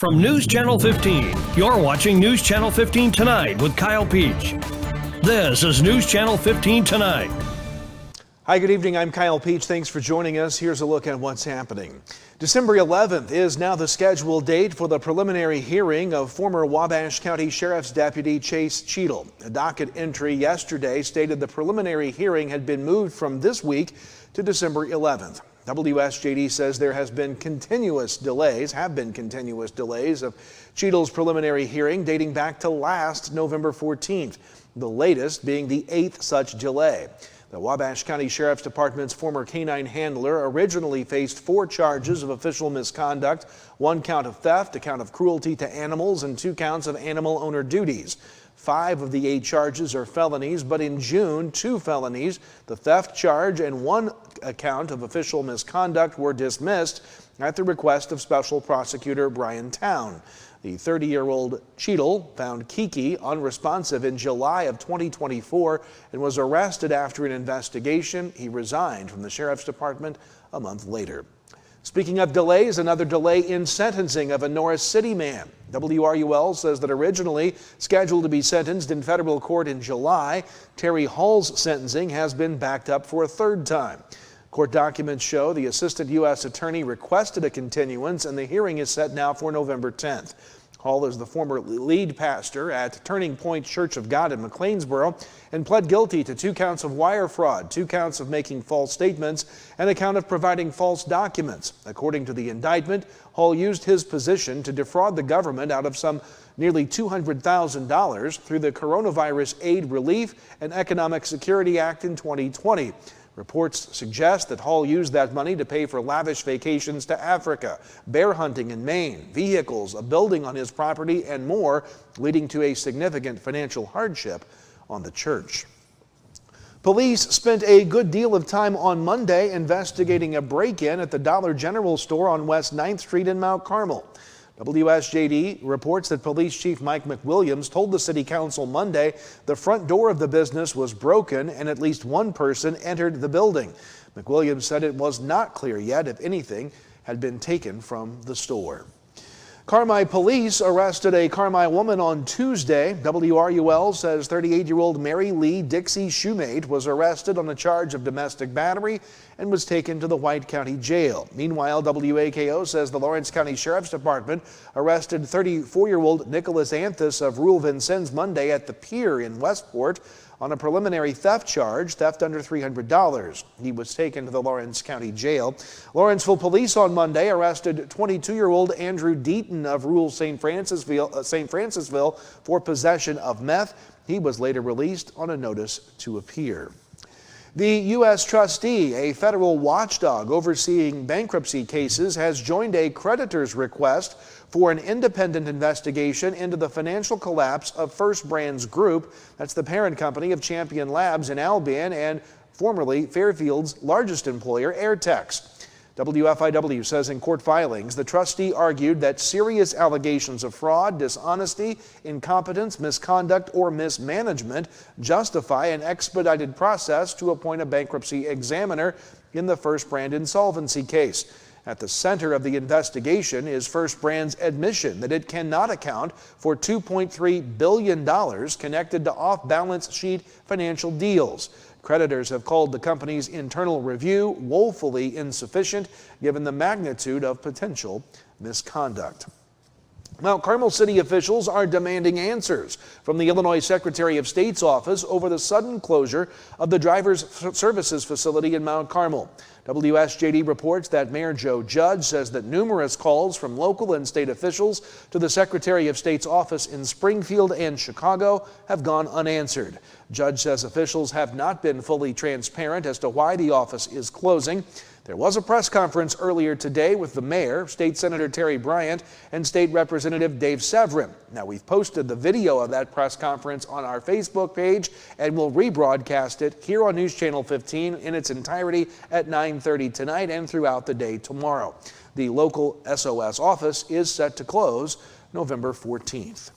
From News Channel 15, you're watching News Channel 15 Tonight with Kyle Peach. This is News Channel 15 Tonight. Hi, good evening. I'm Kyle Peach. Thanks for joining us. Here's a look at what's happening. December 11th is now the scheduled date for the preliminary hearing of former Wabash County Sheriff's Deputy Chase Cheadle. A docket entry yesterday stated the preliminary hearing had been moved from this week to December 11th. WSJD says there have been continuous delays of Cheadle's preliminary hearing dating back to last November 14th, the latest being the 8th such delay. The Wabash County Sheriff's Department's former canine handler originally faced 4 charges of official misconduct, 1 count of theft, a count of cruelty to animals, and 2 counts of animal owner duties. 5 of the 8 charges are felonies, but in June, 2 felonies, the theft charge and 1 account of official misconduct were dismissed at the request of Special Prosecutor Brian Town. The 30-year-old Cheadle found Kiki unresponsive in July of 2024 and was arrested after an investigation. He resigned from the Sheriff's Department a month later. Speaking of delays, another delay in sentencing of a Norris City man. WRUL says that originally scheduled to be sentenced in federal court in July, Terry Hall's sentencing has been backed up for a 3rd time. Court documents show the assistant U.S. attorney requested a continuance, and the hearing is set now for November 10th. Hall is the former lead pastor at Turning Point Church of God in McLeansboro and pled guilty to 2 counts of wire fraud, 2 counts of making false statements, and a count of providing false documents. According to the indictment, Hall used his position to defraud the government out of some nearly $200,000 through the Coronavirus Aid, Relief, and Economic Security Act in 2020. Reports suggest that Hall used that money to pay for lavish vacations to Africa, bear hunting in Maine, vehicles, a building on his property, and more, leading to a significant financial hardship on the church. Police spent a good deal of time on Monday investigating a break-in at the Dollar General store on West 9th Street in Mount Carmel. WSJD reports that Police Chief Mike McWilliams told the City Council Monday the front door of the business was broken and at least 1 person entered the building. McWilliams said it was not clear yet if anything had been taken from the store. Carmi police arrested a Carmi woman on Tuesday. WRUL says 38-year-old Mary Lee Dixie Shoemate was arrested on a charge of domestic battery and was taken to the White County Jail. Meanwhile, WAKO says the Lawrence County Sheriff's Department arrested 34-year-old Nicholas Anthus of Rule Vincennes Monday at the pier in Westport on a preliminary theft charge, theft under $300. He was taken to the Lawrence County Jail. Lawrenceville police on Monday arrested 22-year-old Andrew Deaton of Rule St. Francisville for possession of meth. He was later released on a notice to appear. The U.S. trustee, a federal watchdog overseeing bankruptcy cases, has joined a creditor's request for an independent investigation into the financial collapse of First Brands Group. That's the parent company of Champion Labs in Albion and formerly Fairfield's largest employer, Airtex. WFIW says in court filings, the trustee argued that serious allegations of fraud, dishonesty, incompetence, misconduct, or mismanagement justify an expedited process to appoint a bankruptcy examiner in the First Brand insolvency case. At the center of the investigation is First Brand's admission that it cannot account for $2.3 billion connected to off-balance sheet financial deals. Creditors have called the company's internal review woefully insufficient given the magnitude of potential misconduct. Mount Carmel City officials are demanding answers from the Illinois Secretary of State's office over the sudden closure of the driver's services facility in Mount Carmel. WSJD reports that Mayor Joe Judge says that numerous calls from local and state officials to the Secretary of State's office in Springfield and Chicago have gone unanswered. Judge says officials have not been fully transparent as to why the office is closing. There was a press conference earlier today with the mayor, State Senator Terry Bryant, and State Representative Dave Severin. Now, we've posted the video of that press conference on our Facebook page, and we'll rebroadcast it here on News Channel 15 in its entirety at 9:30 tonight and throughout the day tomorrow. The local SOS office is set to close November 14th.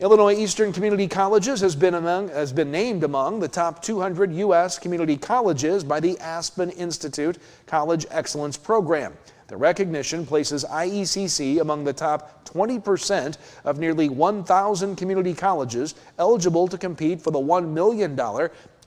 Illinois Eastern Community Colleges has been named among the top 200 U.S. community colleges by the Aspen Institute College Excellence Program. The recognition places IECC among the top 20% of nearly 1,000 community colleges eligible to compete for the $1 million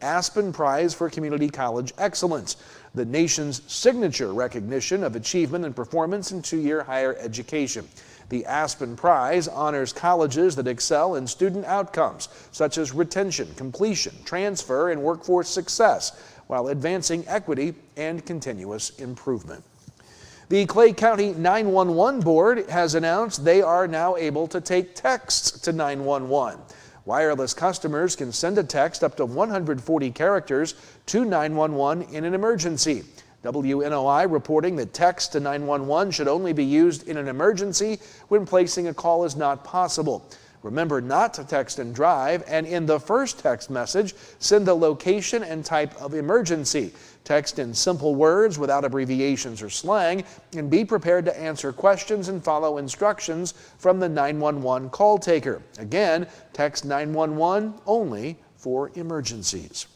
Aspen Prize for Community College Excellence, the nation's signature recognition of achievement and performance in two-year higher education. The Aspen Prize honors colleges that excel in student outcomes, such as retention, completion, transfer, and workforce success, while advancing equity and continuous improvement. The Clay County 911 Board has announced they are now able to take texts to 911. Wireless customers can send a text up to 140 characters to 911 in an emergency. WNOI reporting that text to 911 should only be used in an emergency when placing a call is not possible. Remember not to text and drive, and in the first text message, send the location and type of emergency. Text in simple words without abbreviations or slang, and be prepared to answer questions and follow instructions from the 911 call taker. Again, text 911 only for emergencies.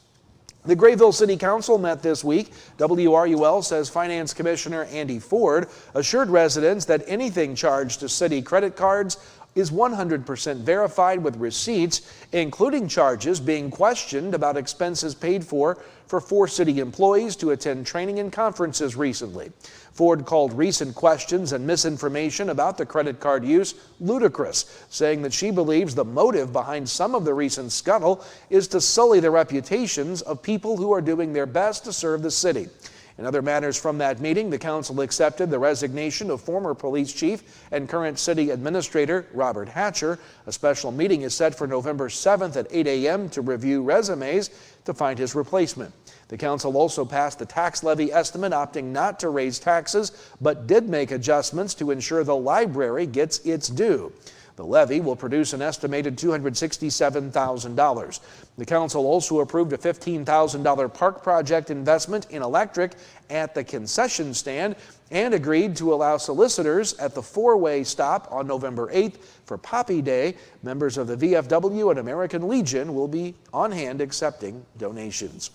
The Grayville City Council met this week. WRUL says Finance Commissioner Andy Ford assured residents that anything charged to city credit cards is 100% verified with receipts, including charges being questioned about expenses paid for 4 city employees to attend training and conferences recently. Ford called recent questions and misinformation about the credit card use ludicrous, saying that she believes the motive behind some of the recent scuttle is to sully the reputations of people who are doing their best to serve the city. In other matters from that meeting, the council accepted the resignation of former police chief and current city administrator Robert Hatcher. A special meeting is set for November 7th at 8 a.m. to review resumes to find his replacement. The council also passed the tax levy estimate, opting not to raise taxes, but did make adjustments to ensure the library gets its due. The levy will produce an estimated $267,000. The council also approved a $15,000 park project investment in electric at the concession stand and agreed to allow solicitors at the four-way stop on November 8th for Poppy Day. Members of the VFW and American Legion will be on hand accepting donations.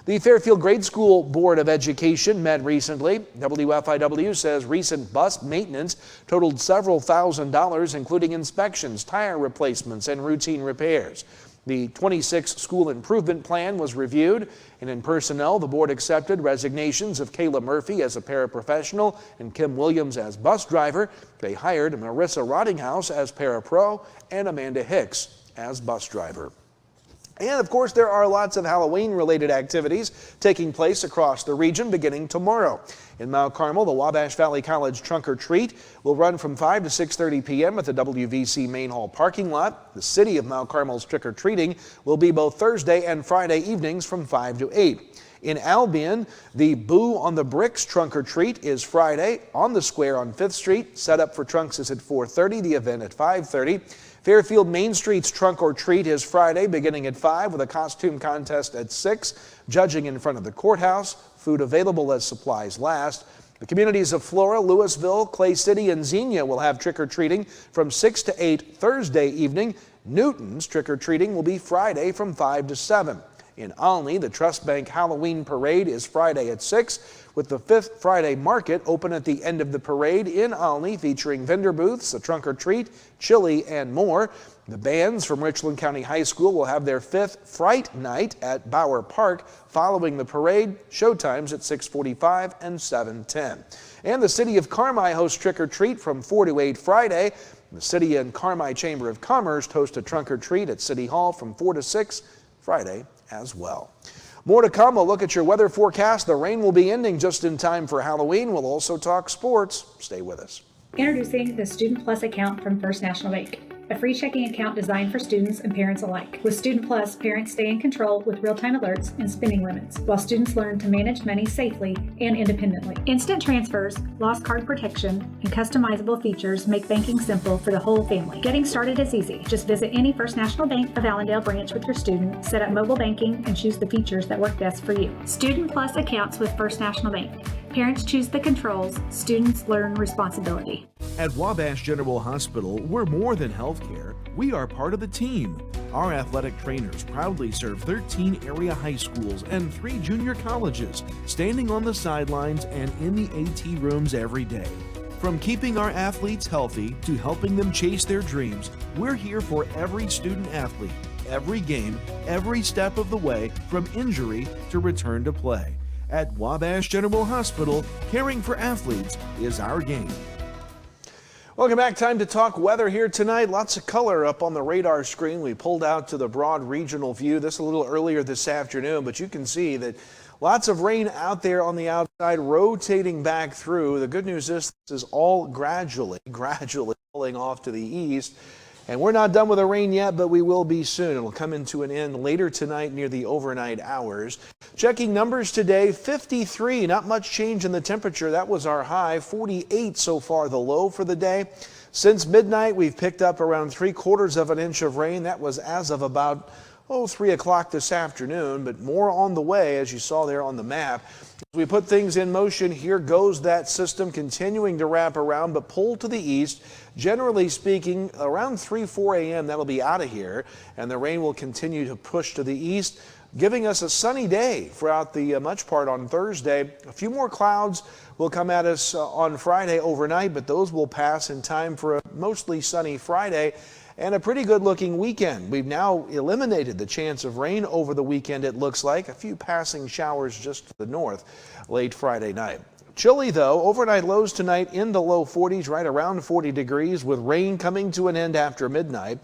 The Fairfield Grade School Board of Education met recently. WFIW says recent bus maintenance totaled several $1,000s, including inspections, tire replacements, and routine repairs. The 26 school improvement plan was reviewed, and in personnel, the board accepted resignations of Kayla Murphy as a paraprofessional and Kim Williams as bus driver. They hired Marissa Rottinghouse as parapro and Amanda Hicks as bus driver. And of course, there are lots of Halloween-related activities taking place across the region beginning tomorrow. In Mount Carmel, the Wabash Valley College Trunk or Treat will run from 5 to 6:30 p.m. at the WVC Main Hall parking lot. The City of Mount Carmel's trick-or-treating will be both Thursday and Friday evenings from 5 to 8. In Albion, the Boo on the Bricks Trunk or Treat is Friday on the square on 5th Street. Setup for trunks is at 4:30, the event at 5:30. Fairfield Main Street's Trunk or Treat is Friday beginning at 5 with a costume contest at 6, judging in front of the courthouse, food available as supplies last. The communities of Flora, Louisville, Clay City, and Xenia will have trick-or-treating from 6 to 8 Thursday evening. Newton's trick-or-treating will be Friday from 5 to 7. In Olney, the Trust Bank Halloween Parade is Friday at 6, with the 5th Friday Market open at the end of the parade in Olney, featuring vendor booths, a trunk or treat, chili, and more. The bands from Richland County High School will have their 5th Fright Night at Bauer Park following the parade. Showtimes at 6:45 and 7:10. And the City of Carmi hosts Trick or Treat from 4 to 8 Friday. The City and Carmi Chamber of Commerce host a trunk or treat at City Hall from 4 to 6 Friday as well. More to come. We'll look at your weather forecast. The rain will be ending just in time for Halloween. We'll also talk sports. Stay with us. Introducing the Student Plus account from First National Bank, a free checking account designed for students and parents alike. With Student Plus, parents stay in control with real-time alerts and spending limits, while students learn to manage money safely and independently. Instant transfers, lost card protection, and customizable features make banking simple for the whole family. Getting started is easy. Just visit any First National Bank of Allendale branch with your student, set up mobile banking, and choose the features that work best for you. Student Plus accounts with First National Bank. Parents choose the controls, students learn responsibility. At Wabash General Hospital, we're more than healthcare. We are part of the team. Our athletic trainers proudly serve 13 area high schools and 3 junior colleges, standing on the sidelines and in the AT rooms every day. From keeping our athletes healthy to helping them chase their dreams, we're here for every student athlete, every game, every step of the way, from injury to return to play. At Wabash General Hospital, caring for athletes is our game. Welcome back. Time to talk weather here tonight. Lots of color up on the radar screen. We pulled out to the broad regional view this a little earlier this afternoon, but you can see that lots of rain out there on the outside, rotating back through. The good news is this is all gradually pulling off to the east. And we're not done with the rain yet, but we will be soon. It'll come into an end later tonight near the overnight hours. Checking numbers today, 53, not much change in the temperature. That was our high, 48 so far the low for the day. Since midnight, we've picked up around 3/4 of an inch of rain. That was as of about 3 o'clock this afternoon, but more on the way, as you saw there on the map. As we put things in motion, here goes that system continuing to wrap around, but pull to the east. Generally speaking, around 3-4 a.m. that'll be out of here, and the rain will continue to push to the east, giving us a sunny day throughout the much part on Thursday. A few more clouds will come at us on Friday overnight, but those will pass in time for a mostly sunny Friday and a pretty good looking weekend. We've now eliminated the chance of rain over the weekend, it looks like. A few passing showers just to the north late Friday night. Chilly though, overnight lows tonight in the low 40s, right around 40 degrees, with rain coming to an end after midnight.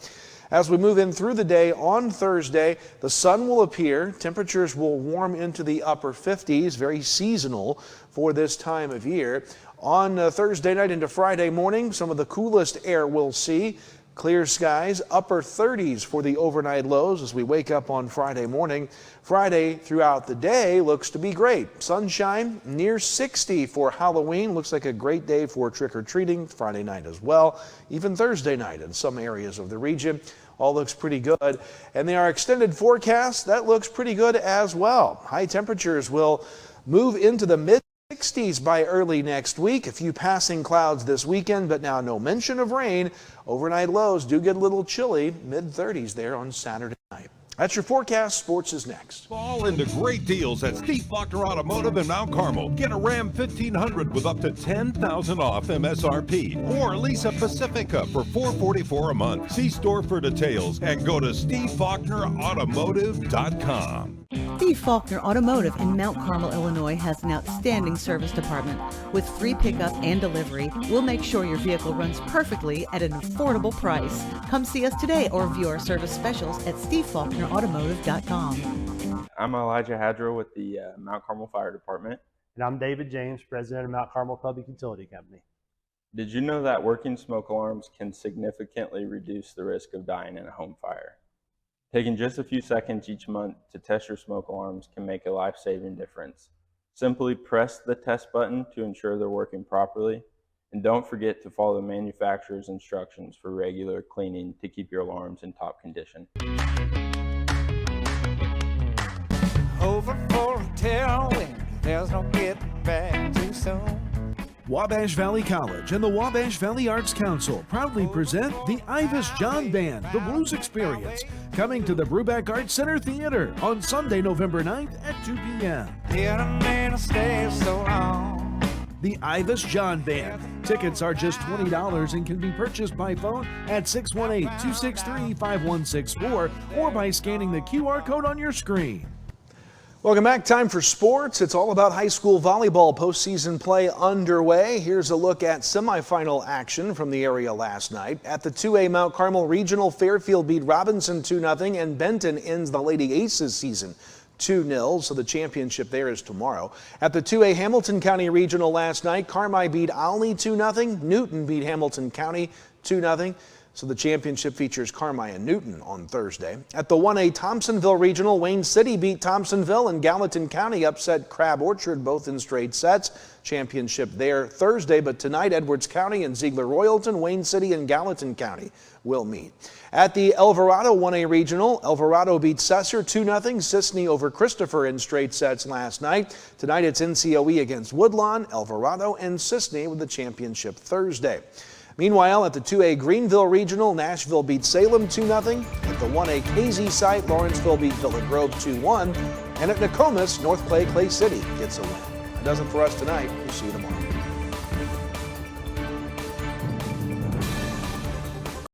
As we move in through the day on Thursday, the sun will appear. Temperatures will warm into the upper 50s, very seasonal for this time of year. On Thursday night into Friday morning, some of the coolest air we'll see. Clear skies, upper 30s for the overnight lows as we wake up on Friday morning. Friday throughout the day looks to be great. Sunshine near 60 for Halloween. Looks like a great day for trick-or-treating Friday night as well. Even Thursday night in some areas of the region. All looks pretty good. And our extended forecast, that looks pretty good as well. High temperatures will move into the mid-60s by early next week. A few passing clouds this weekend, but now no mention of rain. Overnight lows do get a little chilly, mid-30s there on Saturday night. That's your forecast. Sports is next. Fall into great deals at Steve Faulkner Automotive in Mount Carmel. Get a Ram 1500 with up to $10,000 off MSRP, or lease a Pacifica for $444 a month. See store for details and go to SteveFaulknerAutomotive.com. Steve Faulkner Automotive in Mount Carmel, Illinois has an outstanding service department. With free pickup and delivery, we'll make sure your vehicle runs perfectly at an affordable price. Come see us today or view our service specials at SteveFaulknerAutomotive.com. I'm Elijah Hadro with the Mount Carmel Fire Department. And I'm David James, president of Mount Carmel Public Utility Company. Did you know that working smoke alarms can significantly reduce the risk of dying in a home fire? Taking just a few seconds each month to test your smoke alarms can make a life-saving difference. Simply press the test button to ensure they're working properly, and don't forget to follow the manufacturer's instructions for regular cleaning to keep your alarms in top condition. Over for a tailwind, there's no getting back too soon. Wabash Valley College and the Wabash Valley Arts Council proudly present the Ivis John Band, The Blues Experience, coming to the Brubeck Arts Center Theater on Sunday, November 9th at 2 p.m. The Ivis John Band. Tickets are just $20 and can be purchased by phone at 618-263-5164 or by scanning the QR code on your screen. Welcome back. Time for sports. It's all about high school volleyball. Postseason play underway. Here's a look at semifinal action from the area last night. At the 2A Mount Carmel Regional, Fairfield beat Robinson 2-0, and Benton ends the Lady Aces season 2-0, so the championship there is tomorrow. At the 2A Hamilton County Regional last night, Carmi beat Olney 2-0. Newton beat Hamilton County 2-0. So the championship features Carmi and Newton on Thursday. At the 1A Thompsonville Regional, Wayne City beat Thompsonville, and Gallatin County upset Crab Orchard, both in straight sets. Championship there Thursday, but tonight Edwards County and Ziegler-Royalton, Wayne City and Gallatin County will meet. At the Alvarado 1A Regional, Alvarado beat Cesar 2-0. Sisney over Christopher in straight sets last night. Tonight it's NCOE against Woodlawn, Alvarado and Sisney with the championship Thursday. Meanwhile, at the 2A Greenville Regional, Nashville beat Salem 2-0. At the 1A KZ site, Lawrenceville beat Villa Grove 2-1. And at Nokomis, North Clay City gets a win. That does it for us tonight. We'll see you tomorrow.